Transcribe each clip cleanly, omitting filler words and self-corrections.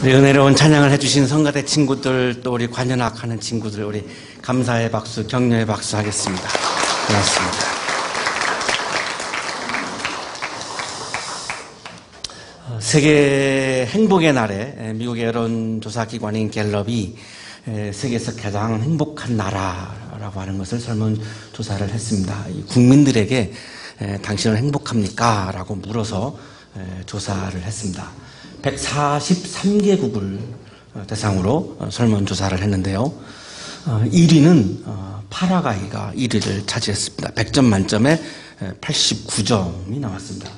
우리 은혜로운 찬양을 해주신 성가대 친구들, 또 우리 관현악 하는 친구들, 우리 감사의 박수, 격려의 박수 하겠습니다. 고맙습니다. 세계 행복의 날에 미국의 여론조사기관인 갤럽이 세계에서 가장 행복한 나라라고 하는 것을 설문조사를 했습니다. 국민들에게 당신은 행복합니까? 라고 물어서 조사를 했습니다. 143개국을 대상으로 설문조사를 했는데요. 1위는 파라과이가 1위를 차지했습니다. 100점 만점에 89점이 나왔습니다.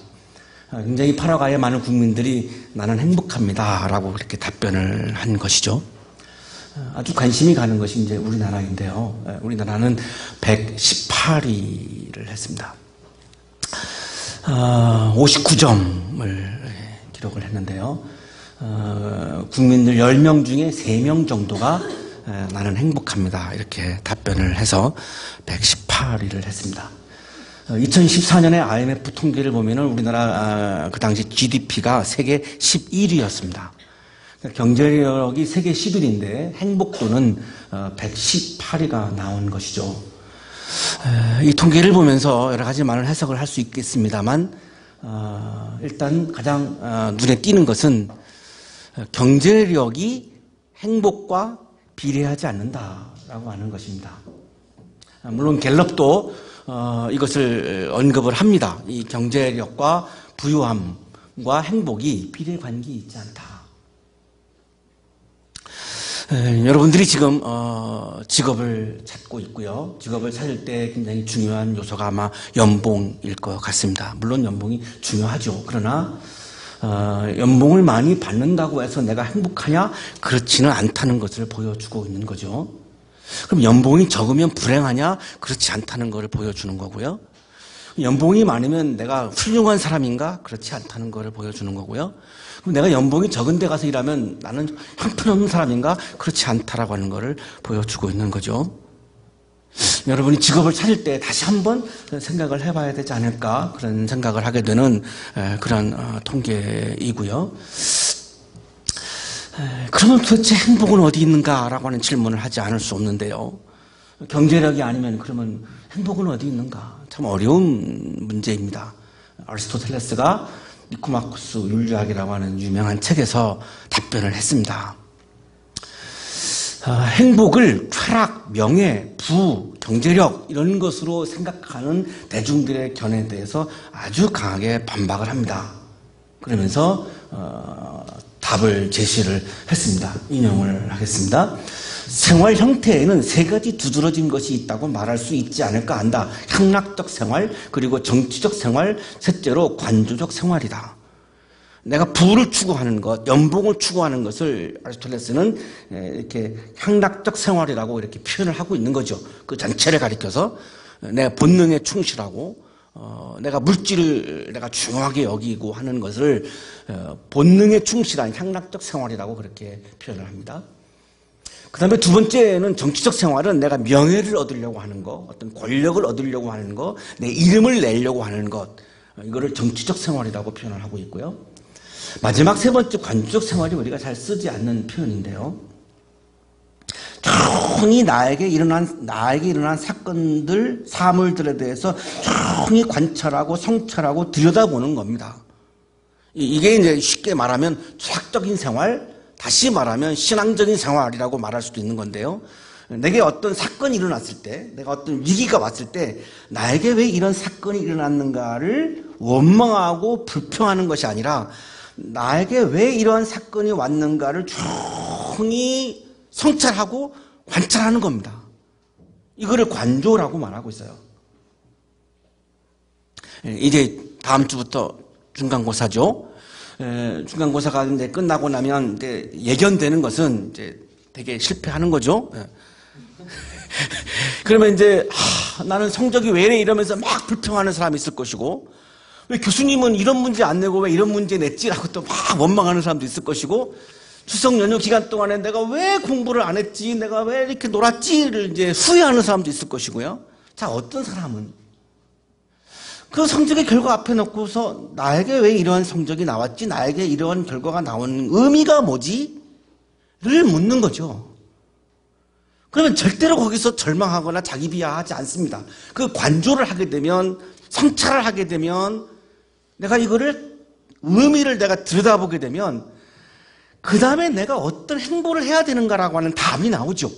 굉장히 파라과이의 많은 국민들이 나는 행복합니다 라고 이렇게 답변을 한 것이죠. 아주 관심이 가는 것이 이제 우리나라인데요. 우리나라는 118위를 했습니다. 59점을 기록을 했는데요. 국민들 10명 중에 3명 정도가 나는 행복합니다 이렇게 답변을 해서 118위를 했습니다. 2014년에 IMF 통계를 보면은 우리나라 그 당시 GDP가 세계 11위였습니다. 경제력이 세계 11위인데 행복도는 118위가 나온 것이죠. 이 통계를 보면서 여러 가지 많은 해석을 할 수 있겠습니다만 일단 가장 눈에 띄는 것은 경제력이 행복과 비례하지 않는다라고 하는 것입니다. 물론 갤럽도 이것을 언급을 합니다. 이 경제력과 부유함과 행복이 비례관계 있지 않다. 여러분들이 지금 직업을 찾고 있고요. 직업을 찾을 때 굉장히 중요한 요소가 아마 연봉일 것 같습니다. 물론 연봉이 중요하죠. 그러나 연봉을 많이 받는다고 해서 내가 행복하냐? 그렇지는 않다는 것을 보여주고 있는 거죠. 그럼 연봉이 적으면 불행하냐? 그렇지 않다는 것을 보여주는 거고요. 연봉이 많으면 내가 훌륭한 사람인가? 그렇지 않다는 것을 보여주는 거고요. 그럼 내가 연봉이 적은 데 가서 일하면 나는 형편없는 사람인가? 그렇지 않다라고 하는 것을 보여주고 있는 거죠. 여러분이 직업을 찾을 때 다시 한번 생각을 해봐야 되지 않을까? 그런 생각을 하게 되는 그런 통계이고요. 그러면 도대체 행복은 어디 있는가라고 하는 질문을 하지 않을 수 없는데요. 경제력이 아니면 그러면 행복은 어디 있는가? 참 어려운 문제입니다. 아리스토텔레스가 니코마코스 윤리학이라고 하는 유명한 책에서 답변을 했습니다. 행복을 쾌락, 명예, 부, 경제력 이런 것으로 생각하는 대중들의 견해에 대해서 아주 강하게 반박을 합니다. 그러면서 답을 제시를 했습니다. 인용을 하겠습니다. 생활 형태에는 3가지 두드러진 것이 있다고 말할 수 있지 않을까 한다. 향락적 생활, 그리고 정치적 생활, 셋째로 관조적 생활이다. 내가 부를 추구하는 것, 연봉을 추구하는 것을 아리스토텔레스는 이렇게 향락적 생활이라고 이렇게 표현을 하고 있는 거죠. 그 전체를 가리켜서 내가 본능에 충실하고 내가 물질을 내가 중요하게 여기고 하는 것을 본능에 충실한 향락적 생활이라고 그렇게 표현을 합니다. 그 다음에 두 번째는 정치적 생활은 내가 명예를 얻으려고 하는 것, 어떤 권력을 얻으려고 하는 것, 내 이름을 내려고 하는 것, 이거를 정치적 생활이라고 표현을 하고 있고요. 마지막 세 번째 관조적 생활이 우리가 잘 쓰지 않는 표현인데요. 조용히 나에게 일어난 사건들, 사물들에 대해서 조용히 관찰하고 성찰하고 들여다보는 겁니다. 이게 이제 쉽게 말하면 철학적인 생활, 다시 말하면 신앙적인 생활이라고 말할 수도 있는 건데요. 내게 어떤 사건이 일어났을 때, 내가 어떤 위기가 왔을 때 나에게 왜 이런 사건이 일어났는가를 원망하고 불평하는 것이 아니라 나에게 왜 이러한 사건이 왔는가를 조용히 성찰하고 관찰하는 겁니다. 이거를 관조라고 말하고 있어요. 이제 다음 주부터 중간고사죠. 중간고사가 이제 끝나고 나면 이제 예견되는 것은 이제 되게 실패하는 거죠. 그러면 이제 나는 성적이 왜 이래 이러면서 막 불평하는 사람이 있을 것이고, 왜 교수님은 이런 문제 안 내고 왜 이런 문제 냈지라고 또 막 원망하는 사람도 있을 것이고, 추석 연휴 기간 동안에 내가 왜 공부를 안 했지, 내가 왜 이렇게 놀았지를 이제 후회하는 사람도 있을 것이고요. 자, 어떤 사람은 그 성적의 결과 앞에 놓고서 나에게 왜 이러한 성적이 나왔지? 나에게 이러한 결과가 나오는 의미가 뭐지? 를 묻는 거죠. 그러면 절대로 거기서 절망하거나 자기 비하하지 않습니다. 그 관조를 하게 되면, 성찰을 하게 되면, 내가 이거를 의미를 내가 들여다보게 되면 그 다음에 내가 어떤 행보를 해야 되는가라고 하는 답이 나오죠.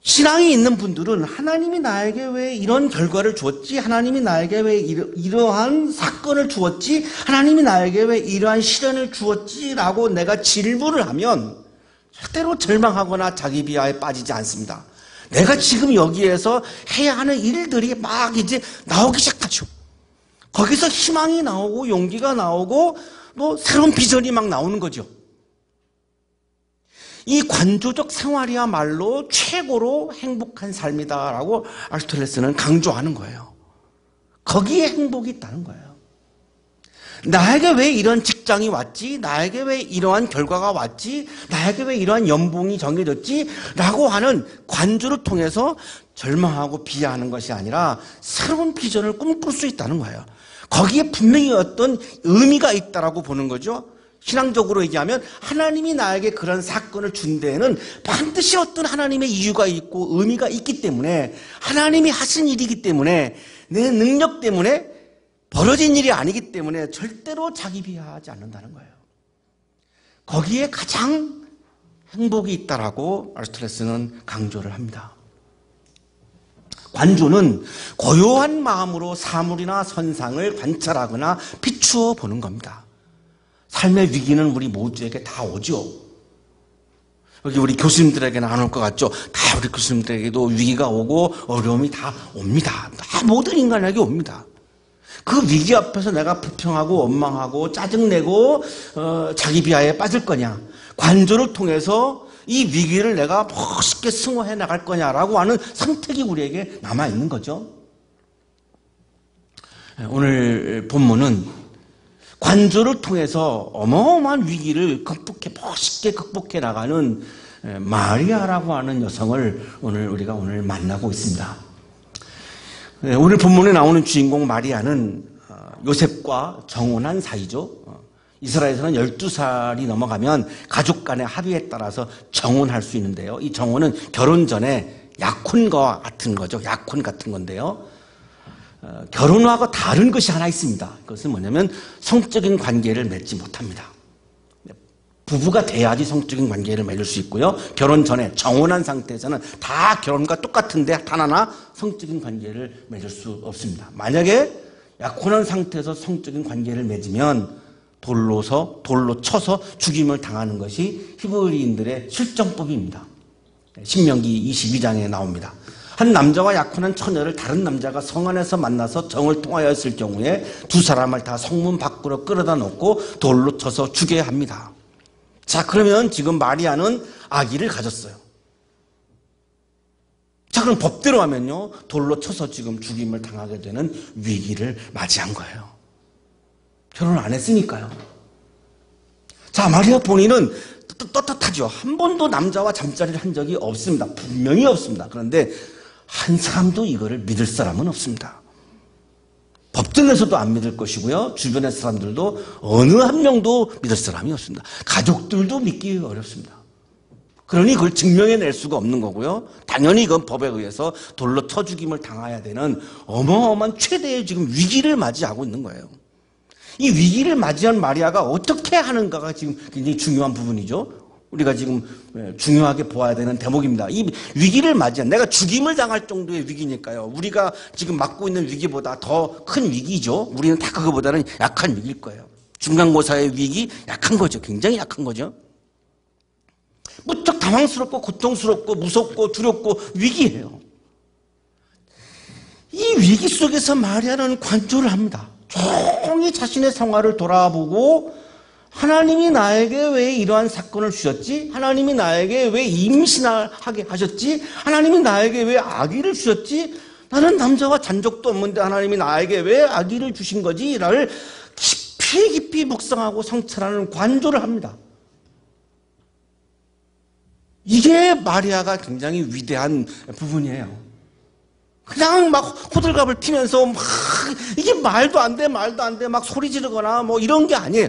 신앙이 있는 분들은 하나님이 나에게 왜 이런 결과를 주었지? 하나님이 나에게 왜 이러한 사건을 주었지? 하나님이 나에게 왜 이러한 시련을 주었지? 라고 내가 질문을 하면 절대로 절망하거나 자기 비하에 빠지지 않습니다. 내가 지금 여기에서 해야 하는 일들이 막 이제 나오기 시작하죠. 거기서 희망이 나오고 용기가 나오고 뭐 새로운 비전이 막 나오는 거죠. 이 관조적 생활이야말로 최고로 행복한 삶이다라고 아리스토텔레스는 강조하는 거예요. 거기에 행복이 있다는 거예요. 나에게 왜 이런 직장이 왔지? 나에게 왜 이러한 결과가 왔지? 나에게 왜 이러한 연봉이 정해졌지? 라고 하는 관조를 통해서 절망하고 비하하는 것이 아니라 새로운 비전을 꿈꿀 수 있다는 거예요. 거기에 분명히 어떤 의미가 있다라고 보는 거죠. 신앙적으로 얘기하면 하나님이 나에게 그런 사건을 준 데에는 반드시 어떤 하나님의 이유가 있고 의미가 있기 때문에, 하나님이 하신 일이기 때문에, 내 능력 때문에 벌어진 일이 아니기 때문에 절대로 자기 비하하지 않는다는 거예요. 거기에 가장 행복이 있다라고 아리스토텔레스는 강조를 합니다. 관조는 고요한 마음으로 사물이나 선상을 관찰하거나 비추어 보는 겁니다. 삶의 위기는 우리 모두에게 다 오죠. 여기 우리 교수님들에게는 안 올 것 같죠? 다 우리 교수님들에게도 위기가 오고 어려움이 다 옵니다. 다 모든 인간에게 옵니다. 그 위기 앞에서 내가 불평하고 원망하고 짜증내고 자기 비하에 빠질 거냐, 관조를 통해서 이 위기를 내가 멋있게 승화해 나갈 거냐라고 하는 선택이 우리에게 남아있는 거죠. 오늘 본문은 관조를 통해서 어마어마한 위기를 멋있게 극복해 나가는 마리아라고 하는 여성을 우리가 만나고 있습니다. 오늘 본문에 나오는 주인공 마리아는 요셉과 정혼한 사이죠. 이스라엘에서는 12살이 넘어가면 가족 간의 합의에 따라서 정혼할 수 있는데요. 이 정혼은 결혼 전에 약혼과 같은 거죠. 약혼 같은 건데요. 결혼하고 다른 것이 하나 있습니다. 그것은 뭐냐면 성적인 관계를 맺지 못합니다. 부부가 돼야지 성적인 관계를 맺을 수 있고요. 결혼 전에 정혼한 상태에서는 다 결혼과 똑같은데 단 하나 성적인 관계를 맺을 수 없습니다. 만약에 약혼한 상태에서 성적인 관계를 맺으면 돌로 쳐서 죽임을 당하는 것이 히브리인들의 실정법입니다. 신명기 22장에 나옵니다. 한 남자와 약혼한 처녀를 다른 남자가 성 안에서 만나서 정을 통하였을 경우에 두 사람을 다 성문 밖으로 끌어다 놓고 돌로 쳐서 죽여야 합니다. 자, 그러면 지금 마리아는 아기를 가졌어요. 자, 그럼 법대로 하면요, 돌로 쳐서 지금 죽임을 당하게 되는 위기를 맞이한 거예요. 결혼 안 했으니까요. 자, 마리아 본인은 떳떳하죠. 한 번도 남자와 잠자리를 한 적이 없습니다. 분명히 없습니다. 그런데 한 사람도 이거를 믿을 사람은 없습니다. 법정에서도 안 믿을 것이고요. 주변의 사람들도 어느 한 명도 믿을 사람이 없습니다. 가족들도 믿기 어렵습니다. 그러니 그걸 증명해낼 수가 없는 거고요. 당연히 이건 법에 의해서 돌로 쳐 죽임을 당해야 되는 어마어마한 최대의 지금 위기를 맞이하고 있는 거예요. 이 위기를 맞이한 마리아가 어떻게 하는가가 지금 굉장히 중요한 부분이죠. 우리가 지금 중요하게 보아야 되는 대목입니다. 이 위기를 맞이한, 내가 죽임을 당할 정도의 위기니까요. 우리가 지금 맞고 있는 위기보다 더 큰 위기죠. 우리는 다 그거보다는 약한 위기일 거예요. 중간고사의 위기, 약한 거죠. 굉장히 약한 거죠. 무척 당황스럽고 고통스럽고 무섭고 두렵고 위기예요. 이 위기 속에서 마리아는 관조를 합니다. 조용히 자신의 생활을 돌아보고 하나님이 나에게 왜 이러한 사건을 주셨지? 하나님이 나에게 왜 임신하게 하셨지? 하나님이 나에게 왜 아기를 주셨지? 나는 남자와 잔 적도 없는데 하나님이 나에게 왜 아기를 주신 거지? 라를 깊이 묵상하고 성찰하는 관조를 합니다. 이게 마리아가 굉장히 위대한 부분이에요. 그냥 막 호들갑을 피면서 막 이게 말도 안 돼 막 소리 지르거나 뭐 이런 게 아니에요.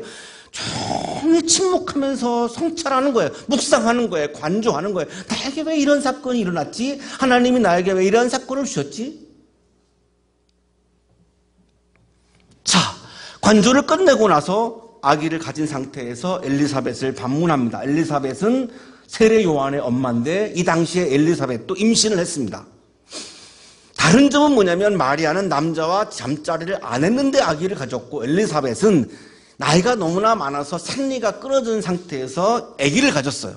조용히 침묵하면서 성찰하는 거예요. 묵상하는 거예요. 관조하는 거예요. 나에게 왜 이런 사건이 일어났지? 하나님이 나에게 왜 이런 사건을 주셨지? 자, 관조를 끝내고 나서 아기를 가진 상태에서 엘리사벳을 방문합니다. 엘리사벳은 세례 요한의 엄마인데 이 당시에 엘리사벳도 임신을 했습니다. 다른 점은 뭐냐면 마리아는 남자와 잠자리를 안 했는데 아기를 가졌고 엘리사벳은 나이가 너무나 많아서 생리가 끊어진 상태에서 아기를 가졌어요.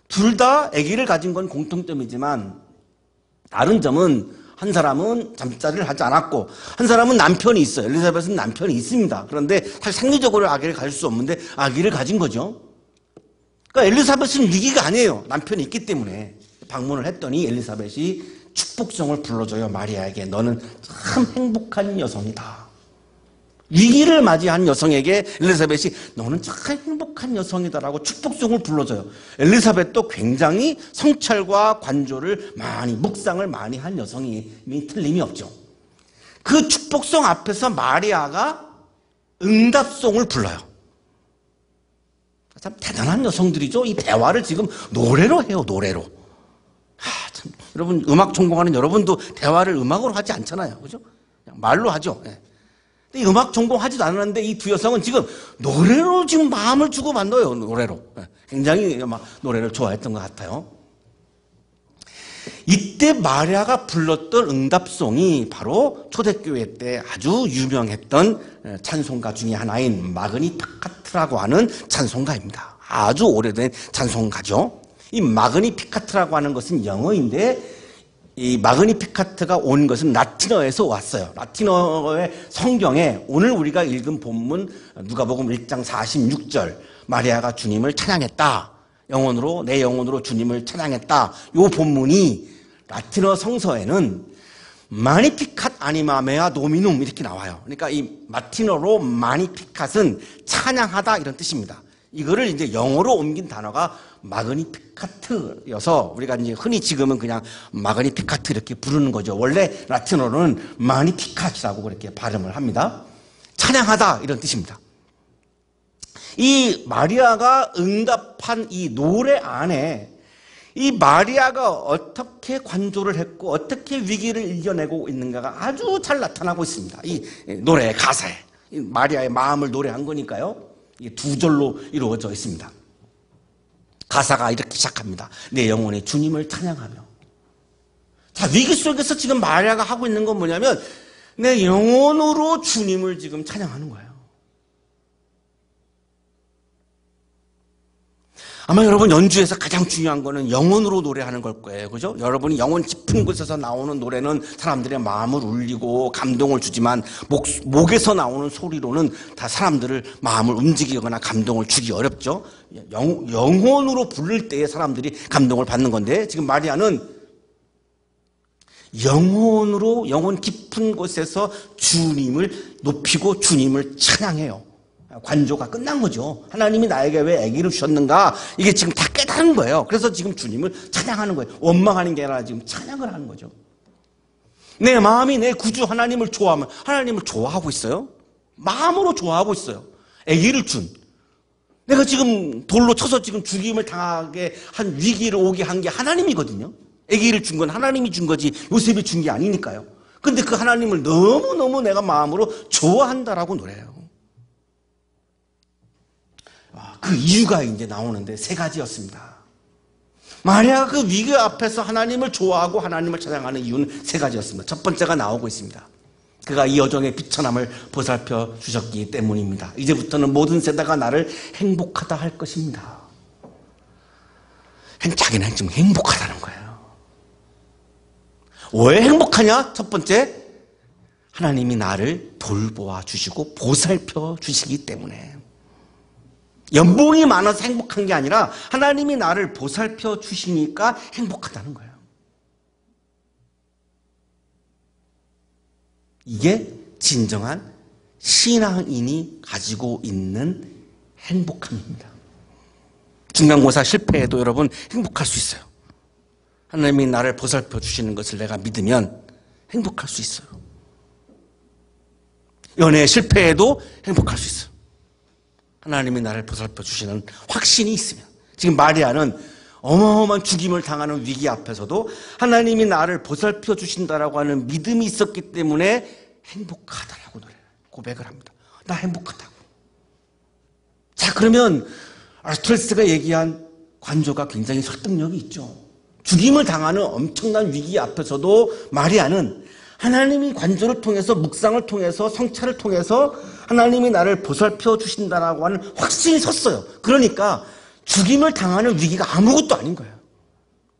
둘 다 아기를 가진 건 공통점이지만 다른 점은 한 사람은 잠자리를 하지 않았고 한 사람은 남편이 있어요. 엘리사벳은 남편이 있습니다. 그런데 사실 생리적으로 아기를 가질 수 없는데 아기를 가진 거죠. 그러니까 엘리사벳은 위기가 아니에요. 남편이 있기 때문에. 방문을 했더니 엘리사벳이 축복성을 불러줘요. 마리아에게. 너는 참 행복한 여성이다. 위기를 맞이한 여성에게 엘리사벳이 너는 참 행복한 여성이다라고 축복성을 불러줘요. 엘리사벳도 굉장히 성찰과 관조를 많이 묵상을 많이 한 여성이 틀림이 없죠. 그 축복성 앞에서 마리아가 응답송을 불러요. 참 대단한 여성들이죠. 이 대화를 지금 노래로 해요. 노래로. 참, 여러분 음악 전공하는 여러분도 대화를 음악으로 하지 않잖아요. 그죠? 그냥 말로 하죠. 예. 음악 전공하지도 않았는데 이 두 여성은 지금 노래로 지금 마음을 주고받아요. 노래로. 굉장히 막 노래를 좋아했던 것 같아요. 이때 마리아가 불렀던 응답송이 바로 초대교회 때 아주 유명했던 찬송가 중에 하나인 마그니피카트라고 하는 찬송가입니다. 아주 오래된 찬송가죠. 이 마그니피카트라고 하는 것은 영어인데 이 마그니피카트가 온 것은 라틴어에서 왔어요. 라틴어의 성경에 오늘 우리가 읽은 본문 누가복음 1장 46절 마리아가 주님을 찬양했다. 영혼으로 내 영혼으로 주님을 찬양했다. 이 본문이 라틴어 성서에는 마니피캇 아니마 메아 도미눔 이렇게 나와요. 그러니까 이 라틴어로 마니피캇은 찬양하다 이런 뜻입니다. 이거를 이제 영어로 옮긴 단어가 마그니피카트여서 우리가 이제 흔히 지금은 그냥 마그니피카트 이렇게 부르는 거죠. 원래 라틴어로는 마니피캇이라고 그렇게 발음을 합니다. 찬양하다 이런 뜻입니다. 이 마리아가 응답한 이 노래 안에 이 마리아가 어떻게 관조를 했고 어떻게 위기를 이겨내고 있는가가 아주 잘 나타나고 있습니다. 이 노래의 가사에 이 마리아의 마음을 노래한 거니까요. 이게 두 절로 이루어져 있습니다. 가사가 이렇게 시작합니다. 내 영혼이 주님을 찬양하며. 자, 위기 속에서 지금 마리아가 하고 있는 건 뭐냐면 내 영혼으로 주님을 지금 찬양하는 거예요. 아마 여러분 연주에서 가장 중요한 거는 영혼으로 노래하는 걸 거예요. 그죠? 여러분이 영혼 깊은 곳에서 나오는 노래는 사람들의 마음을 울리고 감동을 주지만 목에서 나오는 소리로는 다 사람들을 마음을 움직이거나 감동을 주기 어렵죠. 영혼으로 부를 때에 사람들이 감동을 받는 건데 지금 마리아는 영혼으로 영혼 깊은 곳에서 주님을 높이고 주님을 찬양해요. 관조가 끝난 거죠. 하나님이 나에게 왜 아기를 주셨는가? 이게 지금 다 깨달은 거예요. 그래서 지금 주님을 찬양하는 거예요. 원망하는 게 아니라 지금 찬양을 하는 거죠. 내 마음이 내 구주 하나님을 좋아하면 하나님을 좋아하고 있어요. 마음으로 좋아하고 있어요. 아기를 준. 내가 지금 돌로 쳐서 지금 죽임을 당하게 한 위기를 오게 한 게 하나님이거든요. 아기를 준 건 하나님이 준 거지 요셉이 준 게 아니니까요. 근데 그 하나님을 너무너무 내가 마음으로 좋아한다라고 노래해요. 그 이유가 이제 나오는데 세 가지였습니다. 마리아가 그 위기 앞에서 하나님을 좋아하고 하나님을 찬양하는 이유는 세 가지였습니다. 첫 번째가 나오고 있습니다. 그가 이 여정의 비천함을 보살펴 주셨기 때문입니다. 이제부터는 모든 세대가 나를 행복하다 할 것입니다. 자기는 지금 행복하다는 거예요. 왜 행복하냐? 첫 번째, 하나님이 나를 돌보아 주시고 보살펴 주시기 때문에. 연봉이 많아서 행복한 게 아니라 하나님이 나를 보살펴 주시니까 행복하다는 거예요. 이게 진정한 신앙인이 가지고 있는 행복함입니다. 중간고사 실패해도 여러분 행복할 수 있어요. 하나님이 나를 보살펴 주시는 것을 내가 믿으면 행복할 수 있어요. 연애에 실패해도 행복할 수 있어요. 하나님이 나를 보살펴 주시는 확신이 있으면. 지금 마리아는 어마어마한 죽임을 당하는 위기 앞에서도 하나님이 나를 보살펴 주신다라고 하는 믿음이 있었기 때문에 행복하다라고 고백을 합니다. 나 행복하다고. 자, 그러면 아리스토텔레스가 얘기한 관조가 굉장히 설득력이 있죠. 죽임을 당하는 엄청난 위기 앞에서도 마리아는 하나님이 관조를 통해서, 묵상을 통해서, 성찰을 통해서 하나님이 나를 보살펴 주신다라고 하는 확신이 섰어요. 그러니까 죽임을 당하는 위기가 아무것도 아닌 거예요.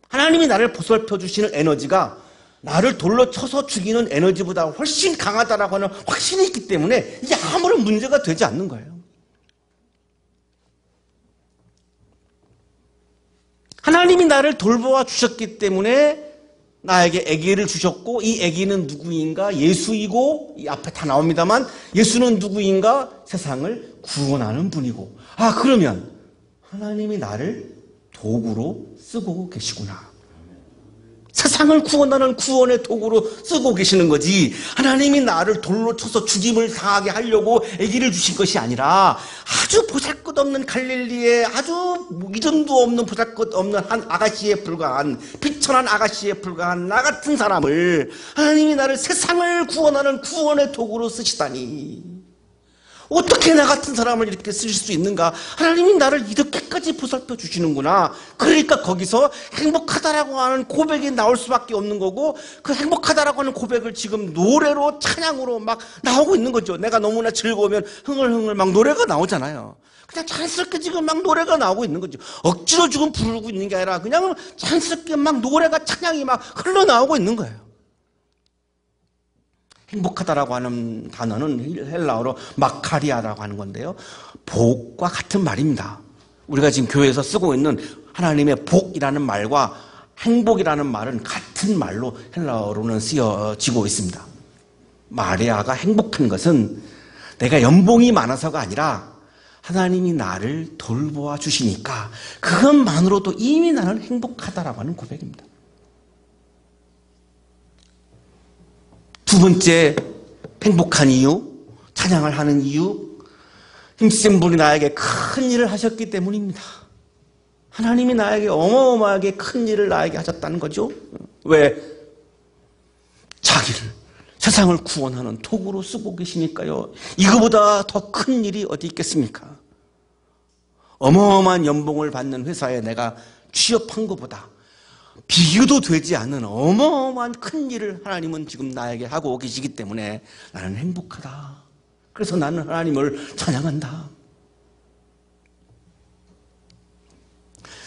하나님이 나를 보살펴 주시는 에너지가 나를 돌로 쳐서 죽이는 에너지보다 훨씬 강하다라고 하는 확신이 있기 때문에 이게 아무런 문제가 되지 않는 거예요. 하나님이 나를 돌보아 주셨기 때문에 나에게 아기를 주셨고, 이 아기는 누구인가? 예수이고, 이 앞에 다 나옵니다만 예수는 누구인가? 세상을 구원하는 분이고. 아, 그러면 하나님이 나를 도구로 쓰고 계시구나. 세상을 구원하는 구원의 도구로 쓰고 계시는 거지, 하나님이 나를 돌로 쳐서 죽임을 당하게 하려고 아기를 주신 것이 아니라 아주 보잘것없는 갈릴리에 아주 이름도 없는 보잘것없는 한 아가씨에 불과한, 비천한 아가씨에 불과한 나 같은 사람을 하나님이 나를 세상을 구원하는 구원의 도구로 쓰시다니, 어떻게 나 같은 사람을 이렇게 쓰실 수 있는가? 하나님이 나를 이렇게까지 보살펴 주시는구나. 그러니까 거기서 행복하다라고 하는 고백이 나올 수밖에 없는 거고, 그 행복하다라고 하는 고백을 지금 노래로, 찬양으로 막 나오고 있는 거죠. 내가 너무나 즐거우면 흥얼흥얼 막 노래가 나오잖아요. 그냥 자연스럽게 지금 막 노래가 나오고 있는 거죠. 억지로 지금 부르고 있는 게 아니라 그냥 자연스럽게 막 노래가, 찬양이 막 흘러나오고 있는 거예요. 행복하다라고 하는 단어는 헬라어로 마카리아라고 하는 건데요, 복과 같은 말입니다. 우리가 지금 교회에서 쓰고 있는 하나님의 복이라는 말과 행복이라는 말은 같은 말로 헬라어로는 쓰여지고 있습니다. 마리아가 행복한 것은 내가 연봉이 많아서가 아니라 하나님이 나를 돌보아 주시니까 그것만으로도 이미 나는 행복하다라고 하는 고백입니다. 두 번째 행복한 이유, 찬양을 하는 이유, 힘센 분이 나에게 큰 일을 하셨기 때문입니다. 하나님이 나에게 어마어마하게 큰 일을 나에게 하셨다는 거죠. 왜? 자기를, 세상을 구원하는 도구로 쓰고 계시니까요. 이거보다 더 큰 일이 어디 있겠습니까? 어마어마한 연봉을 받는 회사에 내가 취업한 것보다 비교도 되지 않는 어마어마한 큰 일을 하나님은 지금 나에게 하고 계시기 때문에 나는 행복하다. 그래서 나는 하나님을 찬양한다.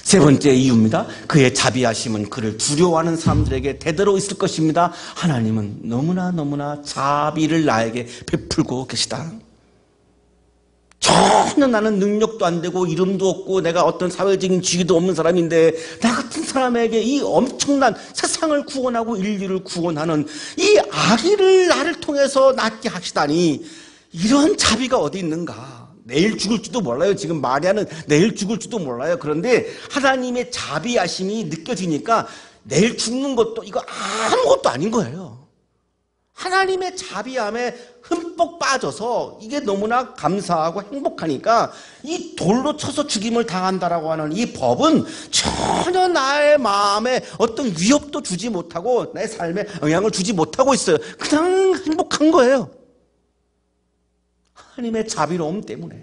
세 번째 이유입니다. 그의 자비하심은 그를 두려워하는 사람들에게 대대로 있을 것입니다. 하나님은 너무나 자비를 나에게 베풀고 계시다. 전혀 나는 능력도 안 되고 이름도 없고 내가 어떤 사회적인 지위도 없는 사람인데 나 같은 사람에게 이 엄청난 세상을 구원하고 인류를 구원하는 이 아기를 나를 통해서 낳게 하시다니, 이런 자비가 어디 있는가? 내일 죽을지도 몰라요. 지금 마리아는 내일 죽을지도 몰라요. 그런데 하나님의 자비하심이 느껴지니까 내일 죽는 것도 이거 아무것도 아닌 거예요. 하나님의 자비함에 흠뻑 빠져서 이게 너무나 감사하고 행복하니까 이 돌로 쳐서 죽임을 당한다라고 하는 이 법은 전혀 나의 마음에 어떤 위협도 주지 못하고 내 삶에 영향을 주지 못하고 있어요. 그냥 행복한 거예요. 하나님의 자비로움 때문에.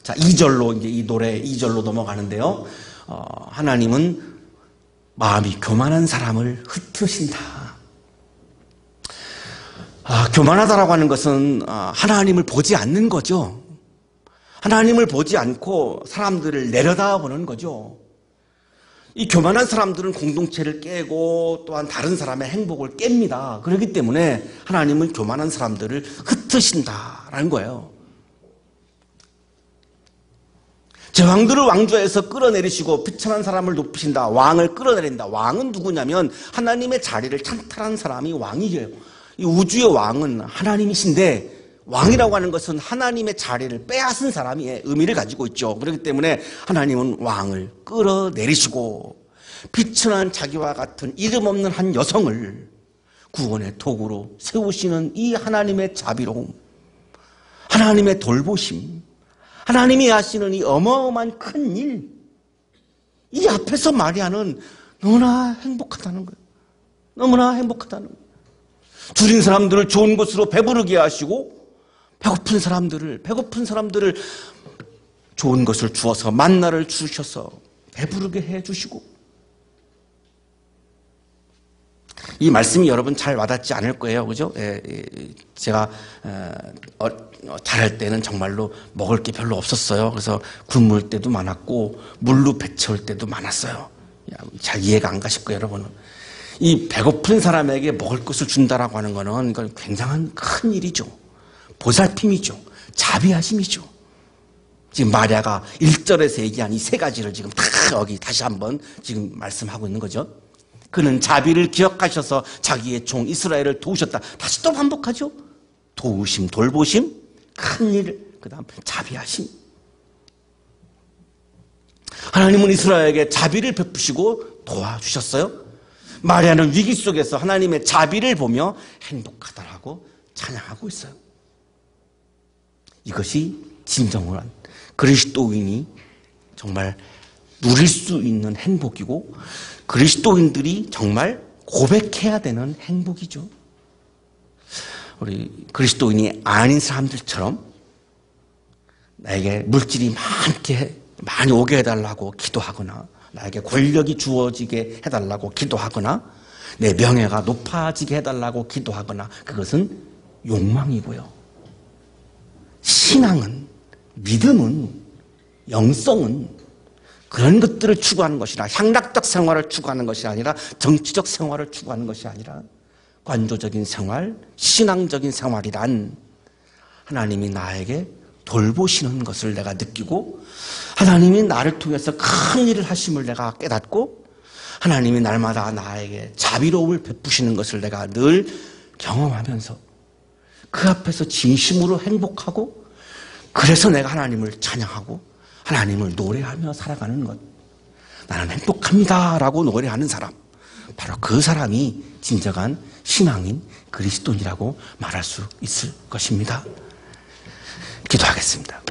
자, 2절로 이제 이 노래 2절로 넘어가는데요. 하나님은 마음이 교만한 사람을 흩으신다. 교만하다라고 하는 것은 하나님을 보지 않는 거죠. 하나님을 보지 않고 사람들을 내려다보는 거죠. 이 교만한 사람들은 공동체를 깨고 또한 다른 사람의 행복을 깹니다. 그렇기 때문에 하나님은 교만한 사람들을 흩으신다라는 거예요. 제왕들을 왕좌에서 끌어내리시고 비천한 사람을 높이신다. 왕을 끌어내린다. 왕은 누구냐면 하나님의 자리를 찬탈한 사람이 왕이에요. 이 우주의 왕은 하나님이신데, 왕이라고 하는 것은 하나님의 자리를 빼앗은 사람의 의미를 가지고 있죠. 그렇기 때문에 하나님은 왕을 끌어내리시고 비천한 자기와 같은 이름 없는 한 여성을 구원의 도구로 세우시는 이 하나님의 자비로움, 하나님의 돌보심, 하나님이 하시는 이 어마어마한 큰 일, 이 앞에서 마리아는 너무나 행복하다는 거예요. 너무나 행복하다는 거예요. 줄인 사람들을 좋은 곳으로 배부르게 하시고 배고픈 사람들을 좋은 것을 주어서 만나를 주셔서 배부르게 해주시고, 이 말씀이 여러분 잘 와닿지 않을 거예요. 그죠? 제가 자랄 때는 정말로 먹을 게 별로 없었어요. 그래서 굶을 때도 많았고 물로 배 채울 때도 많았어요. 잘 이해가 안 가실 거예요, 여러분은. 이 배고픈 사람에게 먹을 것을 준다라고 하는 거는 이건 굉장한 큰 일이죠. 보살핌이죠. 자비하심이죠. 지금 마리아가 1절에서 얘기한 이 세 가지를 지금 다 여기 다시 한번 지금 말씀하고 있는 거죠. 그는 자비를 기억하셔서 자기의 종 이스라엘을 도우셨다. 다시 또 반복하죠. 도우심, 돌보심, 큰 일, 그 다음 자비하심. 하나님은 이스라엘에게 자비를 베푸시고 도와주셨어요. 마리아는 위기 속에서 하나님의 자비를 보며 행복하다라고 찬양하고 있어요. 이것이 진정한 그리스도인이 정말 누릴 수 있는 행복이고, 그리스도인들이 정말 고백해야 되는 행복이죠. 우리 그리스도인이 아닌 사람들처럼 나에게 물질이 많이 오게 해달라고 기도하거나, 나에게 권력이 주어지게 해달라고 기도하거나, 내 명예가 높아지게 해달라고 기도하거나, 그것은 욕망이고요. 신앙은, 믿음은, 영성은 그런 것들을 추구하는 것이라, 향락적 생활을 추구하는 것이 아니라, 정치적 생활을 추구하는 것이 아니라, 관조적인 생활, 신앙적인 생활이란 하나님이 나에게 돌보시는 것을 내가 느끼고, 하나님이 나를 통해서 큰 일을 하심을 내가 깨닫고, 하나님이 날마다 나에게 자비로움을 베푸시는 것을 내가 늘 경험하면서 그 앞에서 진심으로 행복하고, 그래서 내가 하나님을 찬양하고 하나님을 노래하며 살아가는 것. 나는 행복합니다 라고 노래하는 사람, 바로 그 사람이 진정한 신앙인 그리스도인이라고 말할 수 있을 것입니다. 기도하겠습니다.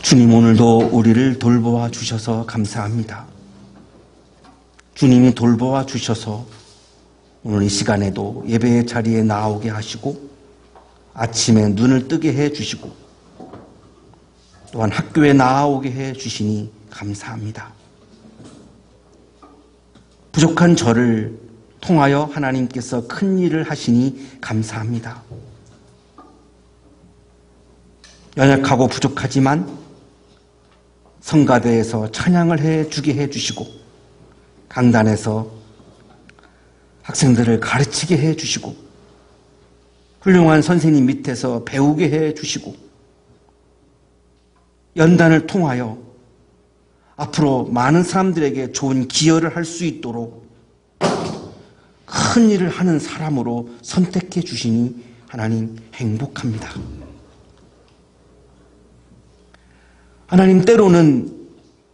주님, 오늘도 우리를 돌보아 주셔서 감사합니다. 주님이 돌보아 주셔서 오늘 이 시간에도 예배의 자리에 나오게 하시고, 아침에 눈을 뜨게 해 주시고, 또한 학교에 나오게 해 주시니 감사합니다. 부족한 저를 통하여 하나님께서 큰 일을 하시니 감사합니다. 연약하고 부족하지만 성가대에서 찬양을 해주게 해주시고, 강단에서 학생들을 가르치게 해주시고, 훌륭한 선생님 밑에서 배우게 해주시고, 연단을 통하여 앞으로 많은 사람들에게 좋은 기여를 할 수 있도록 큰 일을 하는 사람으로 선택해 주시니 하나님 행복합니다. 하나님, 때로는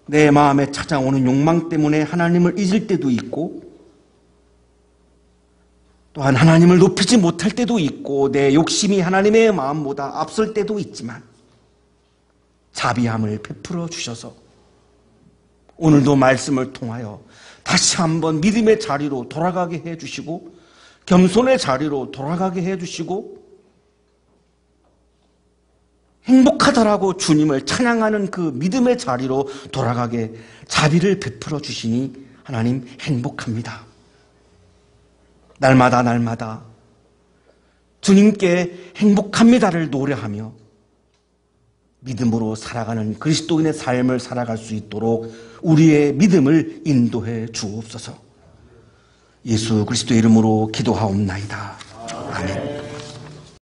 내 마음에 찾아오는 욕망 때문에 하나님을 잊을 때도 있고, 또한 하나님을 높이지 못할 때도 있고, 내 욕심이 하나님의 마음보다 앞설 때도 있지만, 자비함을 베풀어 주셔서 오늘도 말씀을 통하여 다시 한번 믿음의 자리로 돌아가게 해주시고, 겸손의 자리로 돌아가게 해주시고, 행복하다라고 주님을 찬양하는 그 믿음의 자리로 돌아가게 자비를 베풀어 주시니 하나님 행복합니다. 날마다 주님께 행복합니다를 노래하며 믿음으로 살아가는 그리스도인의 삶을 살아갈 수 있도록 우리의 믿음을 인도해 주옵소서. 예수 그리스도의 이름으로 기도하옵나이다. 아멘.